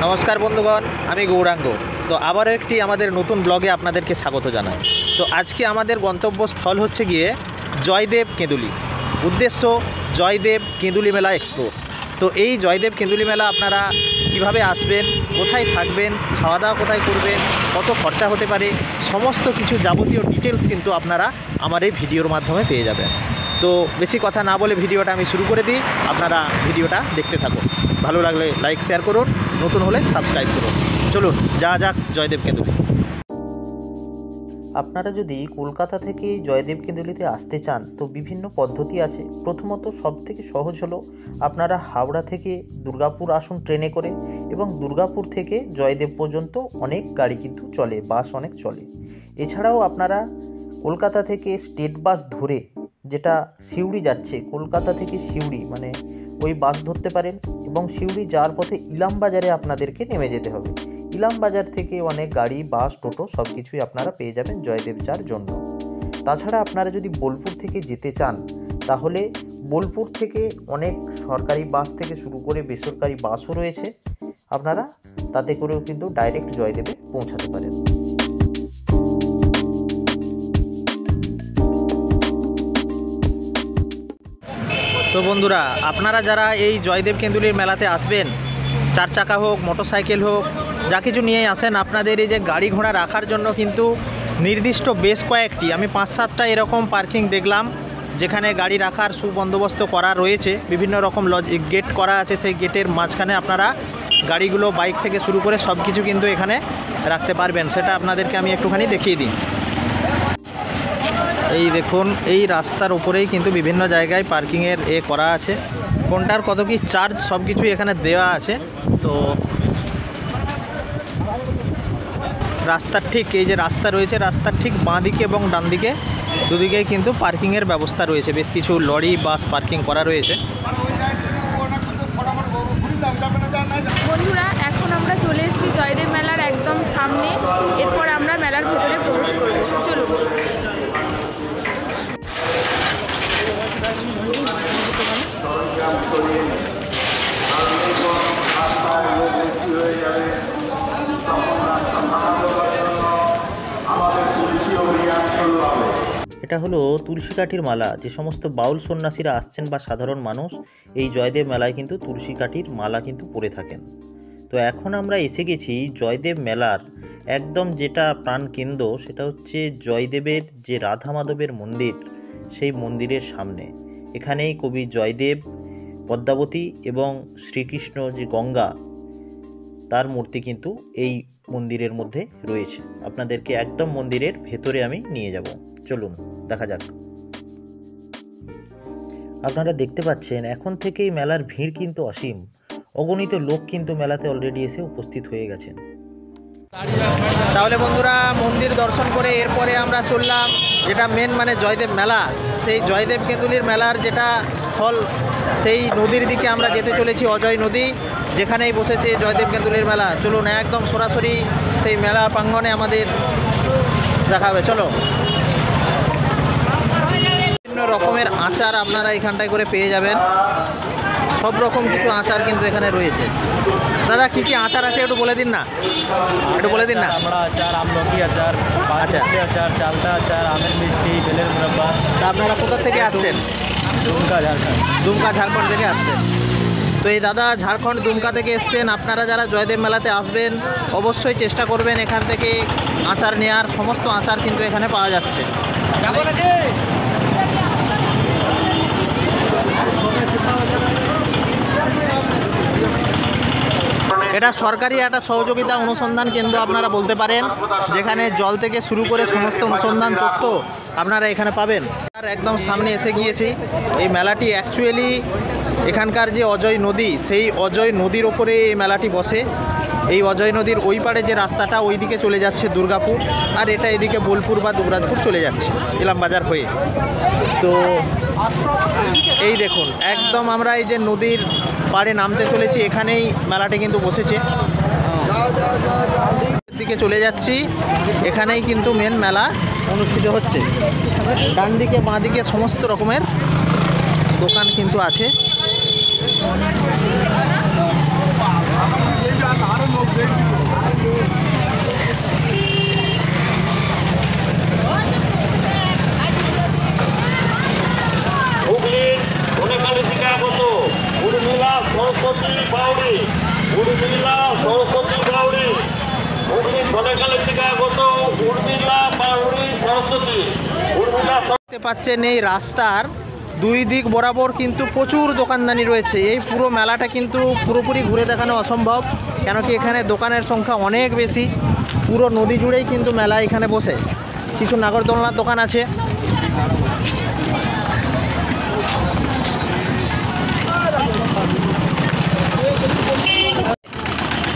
নমস্কার বন্ধুগণ, আমি গৌরাঙ্গ। তো আবারও একটি আমাদের নতুন ব্লগে আপনাদেরকে স্বাগত জানাই। তো আজকে আমাদের গন্তব্যস্থল হচ্ছে গিয়ে জয়দেব কেঁদুলি। উদ্দেশ্য জয়দেব কেঁদুলি মেলা এক্সপ্লোর। তো এই জয়দেব কেঁদুলি মেলা আপনারা কিভাবে আসবেন, কোথায় থাকবেন, খাওয়া দাওয়া কোথায় করবেন, কত খরচা হতে পারে, সমস্ত কিছু যাবতীয় ডিটেলস কিন্তু আপনারা আমার এই ভিডিওর মাধ্যমে পেয়ে যাবেন। তো বেশি কথা না বলে ভিডিওটা আমি শুরু করে দিই, আপনারা ভিডিওটা দেখতে থাকুন। ভালো লাগলে লাইক শেয়ার করুন, নতুন হলে সাবস্ক্রাইব করুন। চলুন যা যাক জয়দেব কেঁদুলি। আপনারা যদি কলকাতা থেকে জয়দেব কেঁদুলিতে আসতে চান তো বিভিন্ন পদ্ধতি আছে। প্রথমত সবথেকে সহজ হলো আপনারা হাওড়া থেকে দুর্গাপুর আসুন ট্রেনে করে, এবং দুর্গাপুর থেকে জয়দেব পর্যন্ত অনেক গাড়ি কিন্তু চলে, বাস অনেক চলে। এছাড়াও আপনারা কলকাতা থেকে স্টেট বাস ধরে, যেটা সিউড়ি যাচ্ছে, কলকাতা থেকে সিউড়ি মানে ওই বাস ধরতে পারেন, এবং সিউড়ি যাওয়ার পথে ইলামবাজারে আপনাদেরকে নেমে যেতে হবে। ইলামবাজার থেকে অনেক গাড়ি, বাস, টোটো সব কিছুই আপনারা পেয়ে যাবেন জয়দেব যাওয়ার জন্য। তাছাড়া আপনারা যদি বোলপুর থেকে যেতে চান তাহলে বোলপুর থেকে অনেক সরকারি বাস থেকে শুরু করে বেসরকারি বাসও রয়েছে, আপনারা তাতে করেও কিন্তু ডাইরেক্ট জয়দেবে পৌঁছাতে পারেন। তো বন্ধুরা, আপনারা যারা এই জয়দেব কেঁদুলির মেলাতে আসবেন, চার চাকা হোক, মোটরসাইকেল হোক, যা কিছু নিয়েই আসেন, আপনাদের এই যে গাড়ি ঘোড়া রাখার জন্য কিন্তু নির্দিষ্ট বেশ কয়েকটি, আমি 5-7টা এরকম পার্কিং দেখলাম যেখানে গাড়ি রাখার সুবন্দোবস্ত করা রয়েছে। বিভিন্ন রকম গেট করা আছে, সেই গেটের মাঝখানে আপনারা গাড়িগুলো, বাইক থেকে শুরু করে সব কিছু কিন্তু এখানে রাখতে পারবেন। সেটা আপনাদেরকে আমি একটুখানি দেখিয়ে দিই। এই দেখুন, এই রাস্তার উপরেই কিন্তু বিভিন্ন জায়গায় পার্কিংয়ের করা আছে, কোনটার কত কি চার্জ সব কিছু এখানে দেওয়া আছে। তো রাস্তার ঠিক, এই যে রাস্তা রয়েছে, রাস্তার ঠিক বাঁ দিকে এবং ডান দিকে দুদিকেই কিন্তু পার্কিংয়ের ব্যবস্থা রয়েছে। বেশ কিছু লরি, বাস পার্কিং করা রয়েছে। বন্ধুরা, এখন আমরা চলে এসেছি জয়দেব মেলার একদম সামনে। এরপর আমরা মেলার ভেতরে প্রবেশ করব। চলুন। এটা হলো তুলসী কাঠির মালা। যে সমস্ত বাউল সন্ন্যাসীরা আসছেন বা সাধারণ মানুষ এই জয়দেব মেলায় কিন্তু তুলসী কাঠির মালা কিন্তু পরে থাকেন। তো এখন আমরা এসে গেছি জয়দেব মেলার একদম যেটা প্রাণ কেন্দ্র, সেটা হচ্ছে জয়দেবের যে রাধা মাধবের মন্দির, সেই মন্দিরের সামনে। এখানেই কবি জয়দেব, পদ্মাবতী এবং শ্রীকৃষ্ণ যে গঙ্গা, তার মূর্তি কিন্তু এই মন্দিরের মধ্যে রয়েছে। আপনাদেরকে একদম মন্দিরের ভেতরে আমি নিয়ে যাব, চলুন দেখা যাক। আপনারা দেখতে পাচ্ছেন এখন থেকেই মেলার ভিড় কিন্তু অসীম। অগণিত লোক কিন্তু মেলাতে অলরেডি এসে উপস্থিত হয়ে গেছেন। তাহলে বন্ধুরা, মন্দির দর্শন করে এরপরে আমরা চললাম যেটা মেন মানে জয়দেব মেলা, সেই জয়দেব কেঁদুলির মেলার যেটা স্থল, সেই নদীর দিকে আমরা যেতে চলেছি। অজয় নদী, যেখানেই বসেছে জয়দেব কেঁদুলির মেলা। চলুন একদম সরাসরি সেই মেলা প্রাঙ্গণে আমাদের দেখা হবে। চলো। বিভিন্ন রকমের আচার আপনারা এখানটায় করে পেয়ে যাবেন। সব রকম কিছু আচার কিন্তু এখানে রয়েছে। দাদা, কি কি আচার আছে একটু বলে দিন না, একটু বলে দিন না। আমড়া আচার, আমলকি আচার, আচ্ছা, আচার, চালতা আচার, আমের মিষ্টি, বেলের মুরাব্বা। তা আপনারা কোথা থেকে আসছেন? দুমকা, ঝাড়খণ্ড। দুমকা, ঝাড়খণ্ড থেকে আসছেন। তো এই দাদা ঝাড়খণ্ড দুমকা থেকে এসছেন। আপনারা যারা জয়দেব মেলাতে আসবেন অবশ্যই চেষ্টা করবেন এখান থেকে আচার নেওয়ার। সমস্ত আচার কিন্তু এখানে পাওয়া যাচ্ছে। এটা সরকারি একটা সহযোগিতা অনুসন্ধান কেন্দ্র আপনারা বলতে পারেন, যেখানে জল থেকে শুরু করে সমস্ত অনুসন্ধান তথ্য আপনারা এখানে পাবেন। আর একদম সামনে এসে গিয়েছি। এই মেলাটি অ্যাকচুয়ালি এখানকার যে অজয় নদী, সেই অজয় নদীর ওপরে এই মেলাটি বসে। এই অজয় নদীর ওই পারে যে রাস্তাটা, ওই দিকে চলে যাচ্ছে দুর্গাপুর, আর এটা এদিকে বোলপুর বা দুবরাজপুর চলে যাচ্ছে ইলামবাজার হয়ে। তো এই দেখুন, একদম আমরা এই যে নদীর পাড়ে নামতে চলেছি, এখানেই মেলাটি কিন্তু বসেছে। দিকে চলে যাচ্ছি, এখানেই কিন্তু মেন মেলা অনুষ্ঠিত হচ্ছে। ডান দিকে বাঁ দিকে সমস্ত রকমের দোকান কিন্তু আছে। পাচ্ছেন এই রাস্তার দুই দিক বরাবর কিন্তু প্রচুর দোকানদানি রয়েছে। এই পুরো মেলাটা কিন্তু পুরোপুরি ঘুরে দেখানো অসম্ভব, কেন কি এখানে দোকানের সংখ্যা অনেক বেশি। পুরো নদী জুড়েই কিন্তু মেলা এখানে বসে। কিছু নাগরদোলনার দোকান আছে।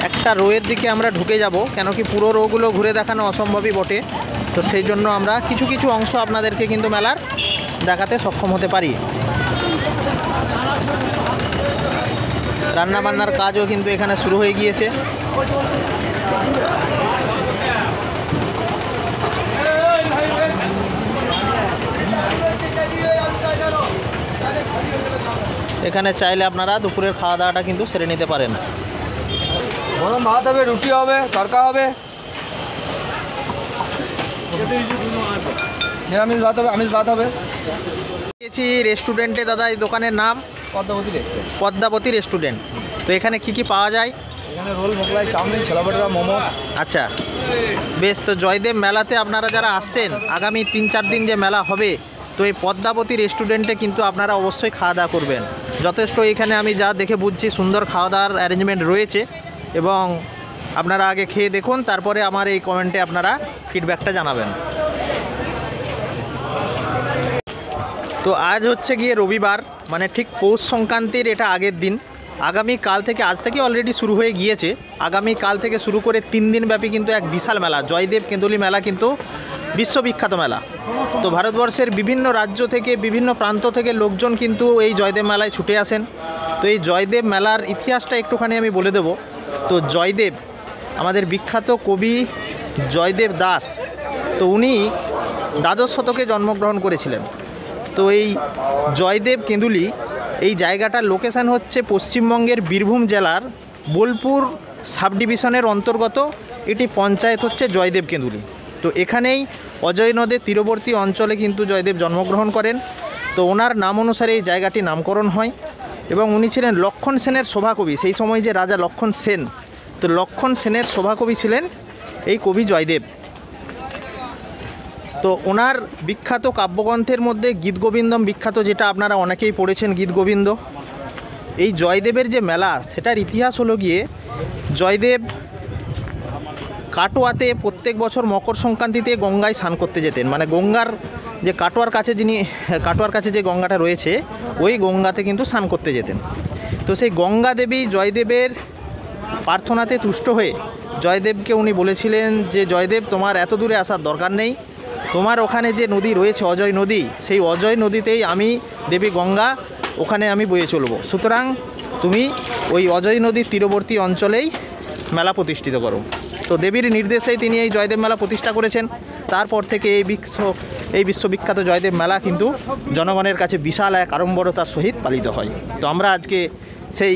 একটা রোয়ের দিকে আমরা ঢুকে যাব, কেন কি পুরো রোগুলো ঘুরে দেখানো অসম্ভবই বটে। তো সেই জন্য আমরা কিছু কিছু অংশ আপনাদেরকে কিন্তু মেলার দেখাতে সক্ষম হতে পারি। রান্নাবান্নার কাজও কিন্তু এখানে শুরু হয়ে গিয়েছে। এখানে চাইলে আপনারা দুপুরের খাওয়া দাওয়াটা কিন্তু সেরে নিতে পারেন। গরম ভাত হবে, রুটি হবে, তরকা হবে, নিরামিষ ভাত হবে, আমিষ ভাত হবে। গেছি রেস্টুরেন্টে দাদা, এই দোকানের নাম পদ্মাবতী রেস্টুরেন্ট। পদ্মাবতী রেস্টুরেন্ট। তো এখানে কি কি পাওয়া যায়? এখানে রোল, মোগলাই, চাউমিন, ছোলা ভাটুরা, মোমো। আচ্ছা বেশ। তো জয়দেব মেলাতে আপনারা যারা আসছেন, আগামী 3-4 দিন যে মেলা হবে, তো এই পদ্মাবতী রেস্টুরেন্টে কিন্তু আপনারা অবশ্যই খাওয়া দাওয়া করবেন। যথেষ্ট এখানে আমি যা দেখে বুঝছি সুন্দর খাওয়া দাওয়ার অ্যারেঞ্জমেন্ট রয়েছে, এবং আপনারা আগে খেয়ে দেখুন, তারপরে আমার এই কমেন্টে আপনারা ফিডব্যাকটা জানাবেন। তো আজ হচ্ছে গিয়ে রবিবার, মানে ঠিক পৌষ সংক্রান্তির এটা আগের দিন। আগামী কাল থেকে, আজ থেকে অলরেডি শুরু হয়ে গিয়েছে, আগামী কাল থেকে শুরু করে 3 দিন ব্যাপী কিন্তু এক বিশাল মেলা, জয়দেব কেঁদুলি মেলা কিন্তু বিশ্ববিখ্যাত মেলা। তো ভারতবর্ষের বিভিন্ন রাজ্য থেকে, বিভিন্ন প্রান্ত থেকে লোকজন কিন্তু এই জয়দেব মেলায় ছুটে আসেন। তো এই জয়দেব মেলার ইতিহাসটা একটুখানি আমি বলে দেব। তো জয়দেব, আমাদের বিখ্যাত কবি জয়দেব দাস, তো উনি দ্বাদশ শতকে জন্মগ্রহণ করেছিলেন। তো এই জয়দেব কেঁদুলি এই জায়গাটার লোকেশান হচ্ছে পশ্চিমবঙ্গের বীরভূম জেলার বোলপুর সাব ডিভিশনের অন্তর্গত। এটি পঞ্চায়েত হচ্ছে জয়দেব কেঁদুলি। তো এখানেই অজয় নদের তীরবর্তী অঞ্চলে কিন্তু জয়দেব জন্মগ্রহণ করেন। তো ওনার নাম অনুসারে এই জায়গাটির নামকরণ হয়, এবং উনি ছিলেন লক্ষণ সেনের সভাকবি। সেই সময় যে রাজা লক্ষণ সেন, তো লক্ষণ সেনের সভাকবি ছিলেন এই কবি জয়দেব। তো ওনার বিখ্যাত কাব্যগ্রন্থের মধ্যে গীতগোবিন্দম বিখ্যাত, যেটা আপনারা অনেকেই পড়েছেন গীতগোবিন্দ। এই জয়দেবের যে মেলা, সেটার ইতিহাস হলো গিয়ে জয়দেব কাটোয়াতে প্রত্যেক বছর মকর সংক্রান্তিতে গঙ্গায় স্নান করতে যেতেন। মানে গঙ্গার যে কাটোয়ার কাছে যে গঙ্গাটা রয়েছে, ওই গঙ্গাতে কিন্তু স্নান করতে যেতেন। তো সেই গঙ্গা দেবী জয়দেবের প্রার্থনাতে তুষ্ট হয়ে জয়দেবকে উনি বলেছিলেন যে জয়দেব, তোমার এত দূরে আসার দরকার নেই, তোমার ওখানে যে নদী রয়েছে অজয় নদী, সেই অজয় নদীতেই আমি দেবী গঙ্গা, ওখানে আমি বয়ে চলবো। সুতরাং তুমি ওই অজয় নদীর তীরবর্তী অঞ্চলেই মেলা প্রতিষ্ঠিত করো। তো দেবীর নির্দেশেই তিনি এই জয়দেব মেলা প্রতিষ্ঠা করেছেন। তারপর থেকে এই বিশ্ববিখ্যাত জয়দেব মেলা কিন্তু জনগণের কাছে বিশাল এক আড়ম্বরতার সহিত পালিত হয়। তো আমরা আজকে সেই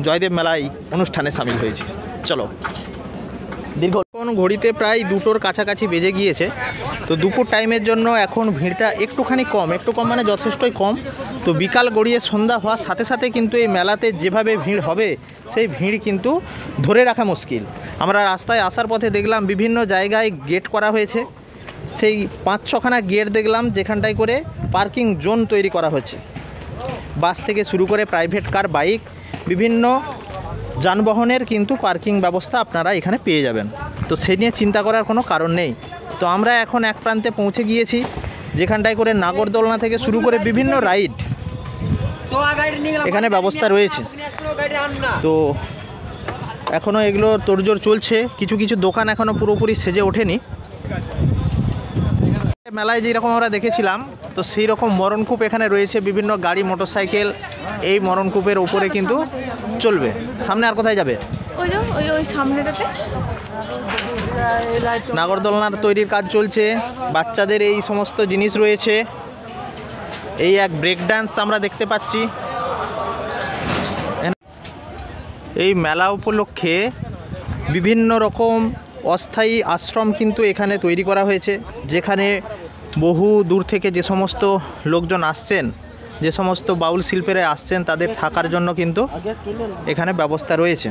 জয়দেব মেলায় অনুষ্ঠানে সামিল হয়েছি। চলো। দীর্ঘক্ষণ ঘড়িতে প্রায় 2টোর কাছাকাছি বেজে গিয়েছে। তো দুপুর টাইমের জন্য এখন ভিড়টা একটু কম মানে যথেষ্টই কম। তো বিকাল গড়িয়ে সন্ধ্যা হওয়ার সাথে সাথে কিন্তু এই মেলাতে যেভাবে ভিড় হবে, সেই ভিড় কিন্তু ধরে রাখা মুশকিল। আমরা রাস্তায় আসার পথে দেখলাম বিভিন্ন জায়গায় গেট করা হয়েছে। সেই 5-6খানা গেট দেখলাম, যেখানটায় করে পার্কিং জোন তৈরি করা হচ্ছে। বাস থেকে শুরু করে প্রাইভেট কার, বাইক, বিভিন্ন যানবাহনের কিন্তু পার্কিং ব্যবস্থা আপনারা এখানে পেয়ে যাবেন। তো সেই নিয়ে চিন্তা করার কোনো কারণ নেই। তো আমরা এখন এক প্রান্তে পৌঁছে গিয়েছি, যেখানটায় করে নাগরদোলনা থেকে শুরু করে বিভিন্ন রাইড এখানে ব্যবস্থা রয়েছে। তো এখনও এগুলো তোড়জোড় চলছে। কিছু কিছু দোকান এখনও পুরোপুরি সেজে ওঠেনি। মেলায় যেরকম আমরা দেখেছিলাম, তো সেই রকম মরণকূপ এখানে রয়েছে। বিভিন্ন গাড়ি, মোটরসাইকেল এই মরণকূপের ওপরে কিন্তু চলবে। সামনে আর কোথায় যাবে? ওই সামনেটাতে নাগরদোলনার তৈরির কাজ চলছে। বাচ্চাদের এই সমস্ত জিনিস রয়েছে। এই এক ব্রেক ডান্স আমরা দেখতে পাচ্ছি। এই মেলা উপলক্ষে বিভিন্ন রকম অস্থায়ী আশ্রম কিন্তু এখানে তৈরি করা হয়েছে, যেখানে বহু দূর থেকে যে সমস্ত লোকজন আসছেন, যে সমস্ত বাউল শিল্পীরা আসছেন, তাদের থাকার জন্য কিন্তু এখানে ব্যবস্থা রয়েছে।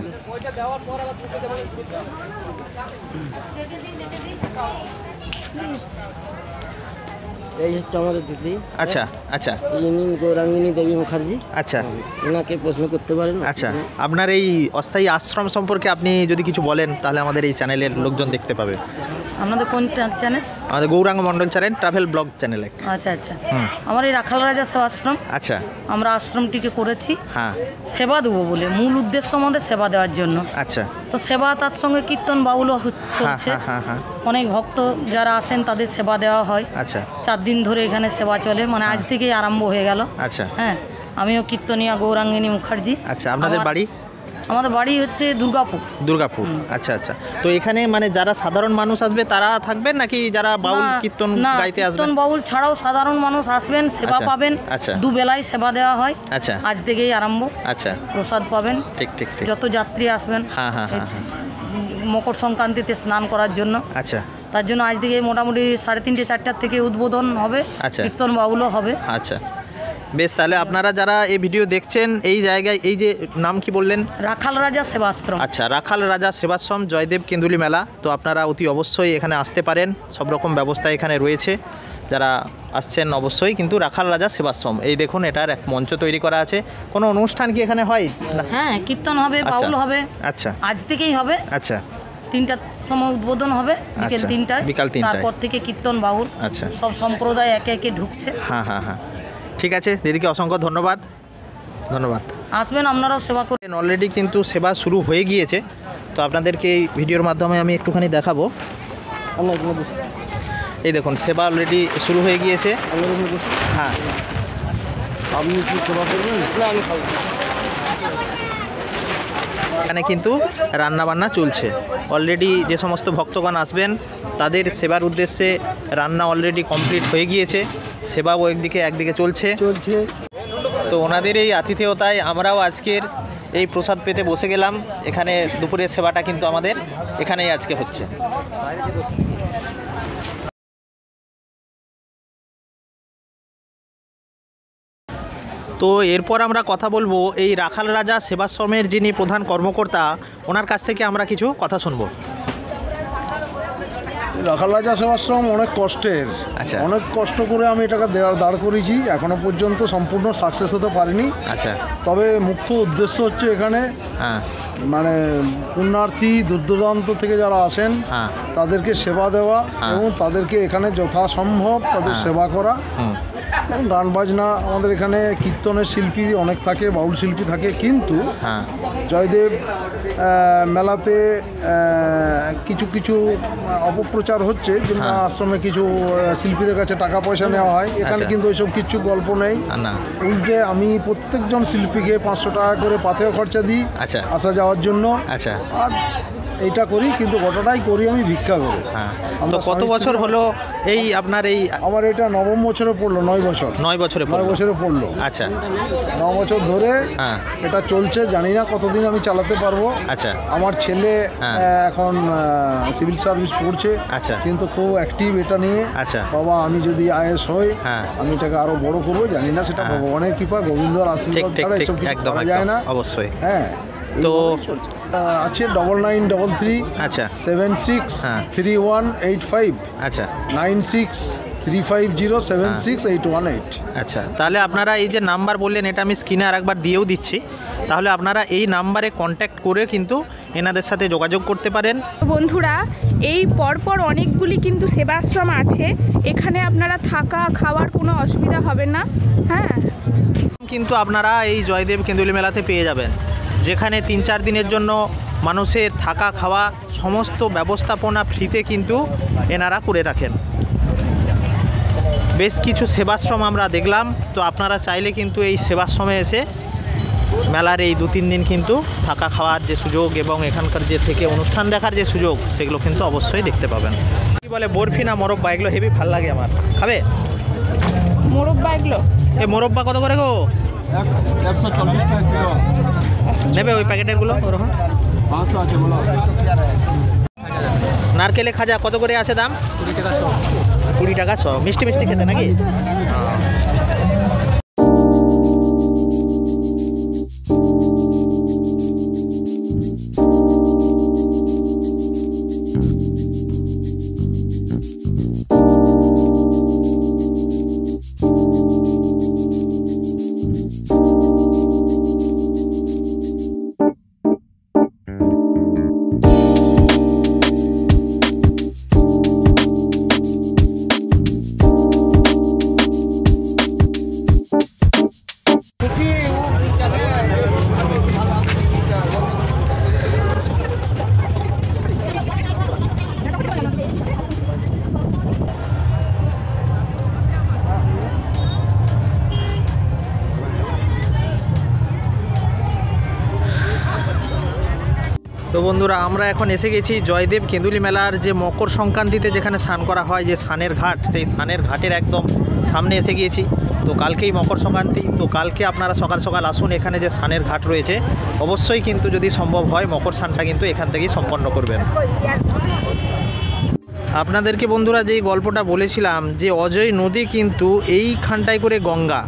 এই হচ্ছে আমাদের দিদি। আচ্ছা আচ্ছা ইনি গৌরাঙ্গিনী দেবী মুখার্জি। আচ্ছা ওনাকে প্রশ্ন করতে পারেন। আচ্ছা, আপনার এই অস্থায়ী আশ্রম সম্পর্কে আপনি যদি কিছু বলেন তাহলে আমাদের এই চ্যানেলের লোকজন দেখতে পাবে। আপনাদের কোন চ্যানেল? আমাদের গৌরাঙ্গ মণ্ডল চ্যানেল, ট্রাভেল ব্লগ চ্যানেল একটা। আচ্ছা আচ্ছা, আমার এই রাখাল রাজা সেবাশ্রম। আচ্ছা, আমরা আশ্রমটিকে করেছি হ্যাঁ সেবা দেবো বলে, মূল উদ্দেশ্য আমাদের সেবা দেওয়ার জন্য। আচ্ছা, তো সেবা তার সঙ্গে কীর্তন বাউলও চলছে। হ্যাঁ হ্যাঁ, অনেক ভক্ত যারা আসেন তাদের সেবা দেওয়া হয়। আচ্ছা 4 দিন ধরে এখানে সেবা চলে, মানে আজ থেকেই আরম্ভ হয়ে গেল। আচ্ছা হ্যাঁ, আমিও কীর্তনিয়া গৌরাঙ্গিনী মুখার্জি। আচ্ছা, আপনাদের বাড়ি? আমাদের বাড়ি হচ্ছে দুর্গাপুর। দুর্গাপুর, আচ্ছা আচ্ছা। তো এখানে মানে যারা সাধারণ মানুষ আসবে তারা থাকবেন নাকি যারা বাউল কীর্তন গাইতে আসবেন? কীর্তন বাউল ছাড়াও সাধারণ মানুষ আসবেন, সেবা পাবেন। আচ্ছা, দুবেলায় সেবা দেওয়া হয়। আচ্ছা, আজ থেকেই আরম্ভ। আচ্ছা, প্রসাদ পাবেন। ঠিক ঠিক ঠিক। যত যাত্রী আসবেন হ্যাঁ হ্যাঁ হ্যাঁ, মকর সংক্রান্তিতে স্নান করার জন্য। আচ্ছা, তার জন্য আজ থেকে মোটামুটি 3:30 4টার থেকে উদ্বোধন হবে। আচ্ছা, কীর্তন বাউলও হবে। আচ্ছা বেশ, তাহলে আপনারা যারা এই ভিডিও দেখছেন এই জায়গায়, এই যে নাম কি বললেন? রাখাল রাজা সেবাশ্রম। আচ্ছা, রাখাল রাজা সেবাশ্রম জয়দেব কেন্দুলি মেলা। তো আপনারা অতি অবশ্যই এখানে আসতে পারেন, সব রকম ব্যবস্থা এখানে রয়েছে। যারা আসছেন অবশ্যই কিন্তু রাখাল রাজা সেবাশ্রম, এই দেখুন এটার এক মঞ্চ তৈরি করা আছে। কোনো অনুষ্ঠান কি এখানে হয়? হ্যাঁ, কীর্তন হবে, বাউল হবে। আচ্ছা, আজ থেকেই হবে। আচ্ছা, 3টার সময় উদ্বোধন হবে, বিকেল 3টায়। বিকাল 3টায় তারপর থেকে কীর্তন বাউল। আচ্ছা, সব সম্প্রদায় একে একে ঢুকছে। হ্যাঁ হ্যাঁ হ্যাঁ, ঠিক আছে দিদিকে অসংখ্য ধন্যবাদ। ধন্যবাদ। আসবেন, আপনারাও সেবা করেন। অলরেডি কিন্তু সেবা শুরু হয়ে গিয়েছে, তো আপনাদেরকে এই ভিডিওর মাধ্যমে আমি একটুখানি দেখাবো। এই দেখুন সেবা অলরেডি শুরু হয়ে গিয়েছে। হ্যাঁ, আপনি কি সেবা করবেন? না, আমি খাবো। এখানে কিন্তু রান্নাবান্না চলছে অলরেডি। যে সমস্ত ভক্তগণ আসবেন তাদের সেবার উদ্দেশ্যে রান্না অলরেডি কমপ্লিট হয়ে গিয়েছে, সেবাও একদিকে চলছে। তো ওনাদের এই আতিথেয়তায় আমরাও আজকের এই প্রসাদ পেতে বসে গেলাম। এখানে দুপুরের সেবাটা কিন্তু আমাদের এখানেই আজকে হচ্ছে। তো এরপর আমরা কথা বলবো এই রাখাল রাজা সেবাশ্রমের যিনি প্রধান কর্মকর্তা, ওনার কাছ থেকে আমরা কিছু কথা শুনবো। রাখাল রাজা সেবাশ্রম অনেক কষ্টের। আচ্ছা, অনেক কষ্ট করে আমি এটাকে দাঁড় করেছি, এখনো পর্যন্ত সম্পূর্ণ সাকসেস হতে পারিনি। আচ্ছা, তবে মুখ্য উদ্দেশ্য হচ্ছে এখানে হ্যাঁ মানে পুণ্যার্থী দূরদূরান্ত থেকে যারা আসেন হ্যাঁ তাদেরকে সেবা দেওয়া এবং তাদেরকে এখানে যথাসম্ভব তাদের সেবা করা। এবং গান বাজনা, আমাদের এখানে কীর্তনের শিল্পী অনেক থাকে, বাউল শিল্পী থাকে, কিন্তু জয়দেব মেলাতে কিছু কিছু অপপ্রচার হচ্ছে যে আশ্রমে কিছু শিল্পীদের কাছে টাকা পয়সা নেওয়া হয়। এখানে কিন্তু ওইসব কিছু গল্প নেই। উল্টে আমি প্রত্যেকজন শিল্পীকে 500 টাকা করে পাথেয় খরচা দিই আসা যাওয়ার জন্য। আচ্ছা, আর এইটা করি, কিন্তু গোটাটাই করি আমি ভিক্ষা করে। তো কত বছর হলো এই আপনার এই? আমার এটা 9ম বছরে পড়লো। 9 বছর। 9 বছরে পড়লো। আচ্ছা, 9 বছর ধরে এটা চলছে। জানি না কতদিন আমি চালাতে পারবো। আচ্ছা, আমার ছেলে এখন সিভিল সার্ভিস পড়ছে। আচ্ছা, কিন্তু খুব অ্যাক্টিভ এটা নিয়ে। আচ্ছা, বাবা আমি যদি আইএস হই আমি এটাকে আরো বড় করবো। জানি না, সেটা ভগবানের কৃপা, গোবিন্দর আশীর্বাদ ছাড়া এসব কিছু করা যায় না। অবশ্যই। হ্যাঁ, তো আছে 9933 আচ্ছা 763185 আচ্ছা 9635076818। আচ্ছা, তাহলে আপনারা এই যে নাম্বার বললেন এটা আমি স্ক্রিনে আরেকবার দিয়েও দিচ্ছি, তাহলে আপনারা এই নাম্বারে কন্ট্যাক্ট করে কিন্তু এনাদের সাথে যোগাযোগ করতে পারেন। বন্ধুরা, এই পরপর অনেকগুলি কিন্তু সেবাশ্রম আছে, এখানে আপনারা থাকা খাওয়ার কোনো অসুবিধা হবে না। হ্যাঁ, কিন্তু আপনারা এই জয়দেব কেন্দুলি মেলাতে পেয়ে যাবেন, যেখানে 3-4 দিনের জন্য মানুষের থাকা খাওয়া সমস্ত ব্যবস্থাপনা ফ্রিতে কিন্তু এনারা করে রাখেন। বেশ কিছু সেবাশ্রম আমরা দেখলাম, তো আপনারা চাইলে কিন্তু এই সেবাশ্রমে এসে মেলার এই 2-3 দিন কিন্তু থাকা খাওয়ার যে সুযোগ এবং এখানকার যে থেকে অনুষ্ঠান দেখার যে সুযোগ, সেগুলো কিন্তু অবশ্যই দেখতে পাবেন। কি বলে বরফি না মোরব্বা, এগুলো হেভি ভাল লাগে আমার। খাবে মোরব্বা? এগুলো এই মোরব্বা কত করে গো? 140 টাকা নেবে ওই প্যাকেটেরগুলো ওরকম 500 আছে বলো। নারকেলে খাজা কত করে আছে দাম? 20 টাকা 100। 20 টাকা 100। মিষ্টি মিষ্টি খেতে নাকি? বন্ধুরা, আমরা এখন এসে গেছি জয়দেব কেঁদুলি মেলার যে মকর সংক্রান্তিতে যেখানে স্নান করা হয়, যে স্নানের ঘাট, সেই স্নানের ঘাটের একদম সামনে এসে গিয়েছি। তো কালকেই মকর সংক্রান্তি, তো কালকে আপনারা সকাল সকাল আসুন। এখানে যে স্নানের ঘাট রয়েছে, অবশ্যই কিন্তু যদি সম্ভব হয় মকর স্নানটা কিন্তু এখান থেকেই সম্পন্ন করবেন। আপনাদেরকে বন্ধুরা যেই গল্পটা বলেছিলাম যে অজয় নদী কিন্তু এইখানটায় করে গঙ্গা,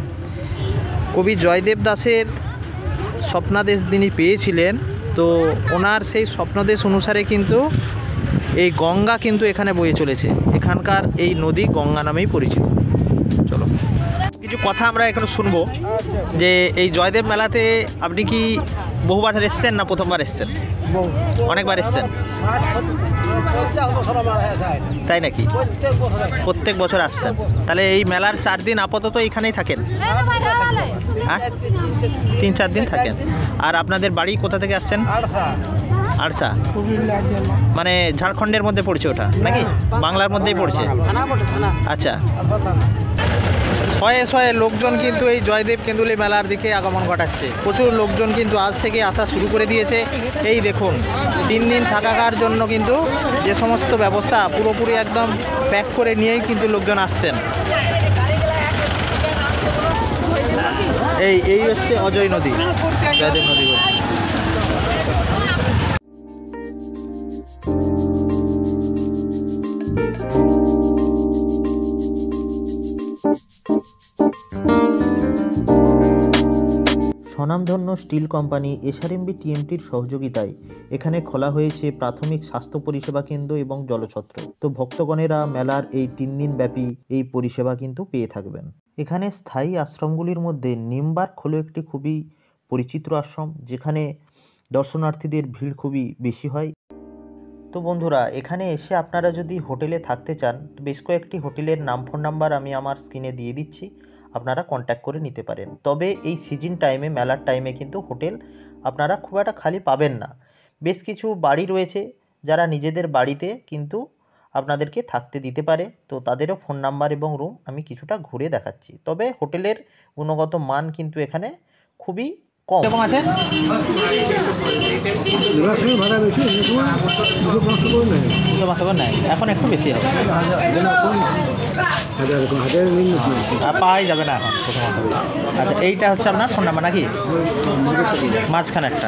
কবি জয়দেব দাসের স্বপ্নাদেশ তিনি পেয়েছিলেন। তো ওনার সেই স্বপ্নাদেশ অনুসারে কিন্তু এই গঙ্গা কিন্তু এখানে বয়ে চলেছে। এখানকার এই নদী গঙ্গা নামেই পরিচিত। চলো কিছু কথা আমরা এখন শুনবো যে এই জয়দেব মেলাতে আপনি কি বহুবার এসছেন না প্রথমবার এসছেন? অনেকবার এসছেন, তাই নাকি? প্রত্যেক বছর আসছেন। তাহলে এই মেলার 4 দিন আপাতত এখানেই থাকেন? হ্যাঁ, 3-4 দিন থাকেন। আর আপনাদের বাড়ি কোথা থেকে আসছেন? আড়সা, মানে ঝাড়খণ্ডের মধ্যে পড়ছে ওটা নাকি? বাংলার মধ্যেই পড়ছে। আচ্ছা, শয়ে শয়ে লোকজন কিন্তু এই জয়দেব কেঁদুলি মেলার দিকে আগমন ঘটাচ্ছে। প্রচুর লোকজন কিন্তু আজ থেকে আসা শুরু করে দিয়েছে। এই দেখুন, 3 দিন থাকার জন্য কিন্তু যে সমস্ত ব্যবস্থা পুরোপুরি একদম প্যাক করে নিয়েই কিন্তু লোকজন আসছেন। এই হচ্ছে অজয় নদী, জয়দেব নদী বলছে। স্বনামধন্য স্টিল কোম্পানি এসআরএমবি টিএমটির সহযোগিতায় এখানে খোলা হয়েছে প্রাথমিক স্বাস্থ্য পরিষেবা কেন্দ্র এবং জলছত্র। তো ভক্তগণেরা মেলার এই 3 দিন ব্যাপী এই পরিষেবা কিন্তু পেয়ে থাকবেন। এখানে স্থায়ী আশ্রমগুলির মধ্যে নিমবার্ক হলো একটি খুবই পরিচিত আশ্রম, যেখানে দর্শনার্থীদের ভিড় খুবই বেশি হয়। তো বন্ধুরা, এখানে এসে আপনারা যদি হোটেলে থাকতে চান, বেশ কয়েকটি হোটেলের নাম, ফোন নাম্বার আমি আমার স্ক্রিনে দিয়ে দিচ্ছি, আপনারা কন্ট্যাক্ট করে নিতে পারেন। তবে এই সিজন টাইমে, মেলার টাইমে কিন্তু হোটেল আপনারা খুব একটা খালি পাবেন না। বেশ কিছু বাড়ি রয়েছে যারা নিজেদের বাড়িতে কিন্তু আপনাদেরকে থাকতে দিতে পারে। তো তাদেরও ফোন নাম্বার এবং রুম আমি কিছুটা ঘুরে দেখাচ্ছি। তবে হোটেলের গুণগত মান কিন্তু এখানে খুবই কম আছে। এখন একটু বেশি হবে, পাওয়াই যাবে না এখন প্রথমত। আচ্ছা, এইটা হচ্ছে আপনার ফোন নাম্বার নাকি? মাঝখানে একটা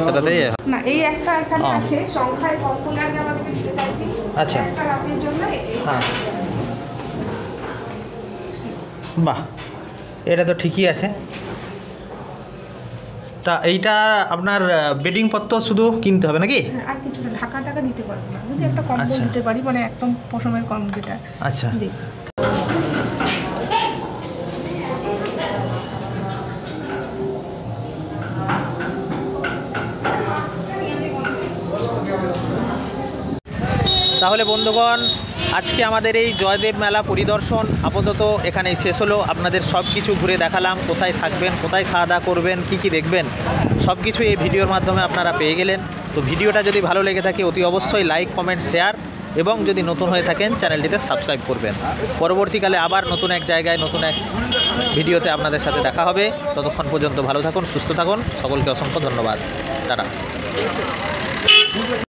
সেটাতেই না, এই একটা এখানে আছে, সংখ্যায় কত লাগে আমাকে দিতে চাইছি। আচ্ছা, একটা রাতের জন্য হ্যাঁ, বাহ, এটা তো ঠিকই আছে। তা এইটা আপনার বেডিং পত্র শুধু কিনতে হবে নাকি? আর কিছু ঢাকা টাকা দিতে পারবো না, যদি একটা কম্বল দিতে পারি, মানে একদম পশমের কম্বল যেটা। আচ্ছা, তাহলে বন্ধুগণ, আজকে আমাদের এই জয়দেব মেলা পরিদর্শন আপাতত এখানেই শেষ হলো। আপনাদের সব কিছু ঘুরে দেখালাম, কোথায় থাকবেন, কোথায় খাওয়া দাওয়া করবেন, কি দেখবেন, সব কিছু এই ভিডিওর মাধ্যমে আপনারা পেয়ে গেলেন। তো ভিডিওটা যদি ভালো লেগে থাকে অতি অবশ্যই লাইক, কমেন্ট, শেয়ার এবং যদি নতুন হয়ে থাকেন চ্যানেলটিতে সাবস্ক্রাইব করবেন। পরবর্তীকালে আবার নতুন এক জায়গায় নতুন এক ভিডিওতে আপনাদের সাথে দেখা হবে। ততক্ষণ পর্যন্ত ভালো থাকুন, সুস্থ থাকুন। সকলকে অসংখ্য ধন্যবাদ। টাটা।